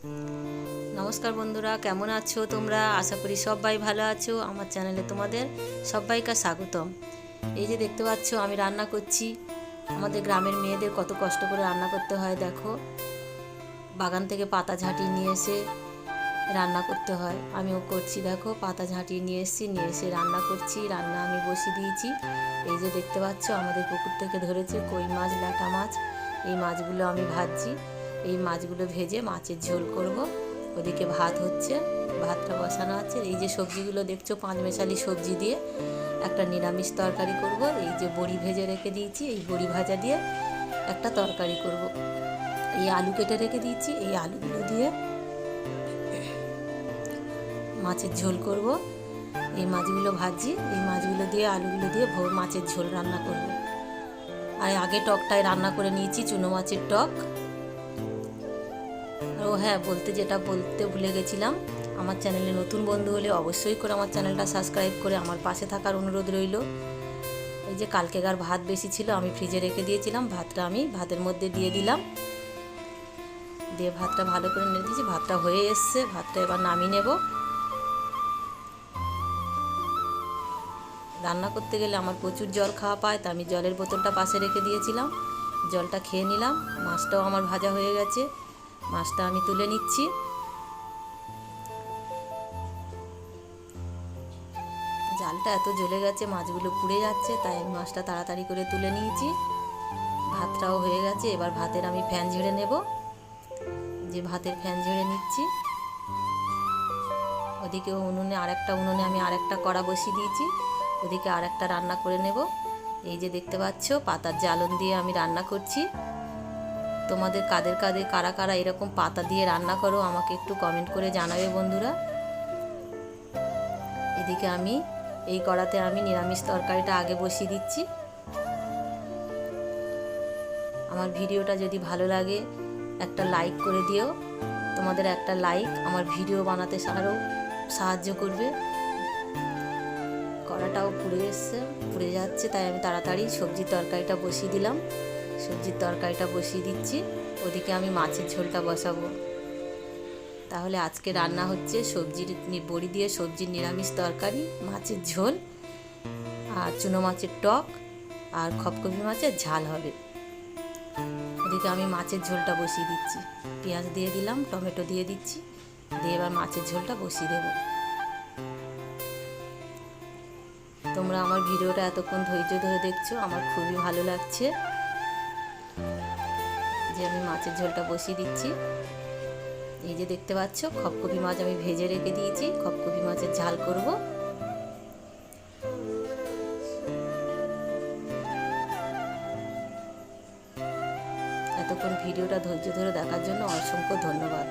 নমস্কার বন্ধুরা, কেমন আছো তোমরা? আশা করি সবাই ভালো আছো। আমার চ্যানেলে তোমাদের সবাইকে স্বাগতম। এই যে দেখতে পাচ্ছ আমি রান্না করছি। আমাদের গ্রামের মেয়েদের কত কষ্ট করে রান্না করতে হয় দেখো। বাগান থেকে পাতা ঝাঁটিয়ে নিয়ে এসে রান্না করতে হয়। আমিও করছি দেখো, পাতা ঝাঁটিয়ে নিয়ে এসে রান্না করছি। রান্না আমি বসিয়ে দিয়েছি। এই যে দেখতে পাচ্ছ আমাদের পুকুর থেকে ধরেছে কই মাছ, ল্যাটা মাছ। এই মাছগুলো আমি ভাজছি। এই মাছগুলো ভেজে মাছের ঝোল করব। ওদিকে ভাত হচ্ছে, ভাতটা বসানো আছে। এই যে সবজিগুলো দেখছো, পাঁচমেশালি সবজি দিয়ে একটা নিরামিষ তরকারি করব। এই যে বড়ি ভেজে রেখে দিয়েছি, এই বড়ি ভাজা দিয়ে একটা তরকারি করব। এই আলু কেটে রেখে দিয়েছি, এই আলুগুলো দিয়ে মাছের ঝোল করব। এই মাছগুলো ভাজি, এই মাছগুলো দিয়ে আলুগুলো দিয়ে মাছের ঝোল রান্না করব। আর আগে টকটায় রান্না করে নিয়েছি, চুনো মাছের টক। ও হ্যাঁ, বলতে ভুলে গেছিলাম, আমার চ্যানেলে নতুন বন্ধু হলে অবশ্যই করে আমার চ্যানেলটা সাবস্ক্রাইব করে আমার পাশে থাকার অনুরোধ রইল। এই যে কালকেকার ভাত বেশি ছিল, আমি ফ্রিজে রেখে দিয়েছিলাম। ভাতটা আমি ভাতের মধ্যে দিয়ে দিলাম, দিয়ে ভাতটা ভালো করে নেড়ে দিয়েছি। ভাতটা হয়ে এসছে, ভাতটা এবার নামিয়ে নেব। রান্না করতে গেলে আমার প্রচুর জল খাওয়া পায়, তা আমি জলের বোতলটা পাশে রেখে দিয়েছিলাম। জলটা খেয়ে নিলাম। মাছটাও আমার ভাজা হয়ে গেছে, মাছটা আমি তুলে নিচ্ছি। জালটা এত জ্বলে গেছে, মাছগুলো পুড়ে যাচ্ছে, তাই আমি মাছটা তাড়াতাড়ি করে তুলে নিয়েছি। ভাতটাও হয়ে গেছে, এবার ভাতের আমি ফ্যান ঝেড়ে নেব। যে ভাতের ফ্যান ঝেড়ে নিচ্ছি। ওদিকে উনুনে আমি আরেকটা কড়া বসিয়ে দিয়েছি। ওদিকে আরেকটা রান্না করে নেব। এই যে দেখতে পাচ্ছ পাতার জ্বালন দিয়ে আমি রান্না করছি। তোমাদের কারা কারা এরকম পাতা দিয়ে রান্না করো আমাকে একটু কমেন্ট করে জানাবে বন্ধুরা। এদিকে আমি এই কড়াতে আমি নিরামিষ তরকারিটা আগে বসিয়ে দিচ্ছি। আমার ভিডিওটা যদি ভালো লাগে একটা লাইক করে দিও। তোমাদের একটা লাইক আমার ভিডিও বানাতে আরও সাহায্য করবে। কড়াটাও পুড়ে যাচ্ছে, তাই আমি তাড়াতাড়ি সবজির তরকারিটা বসিয়ে দিলাম। সবজির তরকারিটা বসিয়ে দিচ্ছি। ওদিকে আমি মাছের ঝোলটা বসাবো। তাহলে আজকে রান্না হচ্ছে বড়ি দিয়ে সবজির নিরামিষ তরকারি, মাছের ঝোল, আর চুনো মাছের টক, আর খপকপি মাছের ঝাল হবে। ওদিকে আমি মাছের ঝোলটা বসিয়ে দিচ্ছি। পেঁয়াজ দিয়ে দিলাম, টমেটো দিয়ে দিচ্ছি, দিয়ে এবার মাছের ঝোলটা বসিয়ে দেবো। তোমরা আমার ভিডিওটা এতক্ষণ ধৈর্য ধরে দেখছো, আমার খুবই ভালো লাগছে। যে আমি মাছের ঝোলটা বসিয়ে দিচ্ছি। এই যে দেখতে পাচ্ছ খপকপি মাছ আমি ভেজে রেখে দিয়েছি, খপকপি মাছের ঝাল করব। এতক্ষণ ভিডিওটা ধৈর্য ধরে দেখার জন্য অসংখ্য ধন্যবাদ।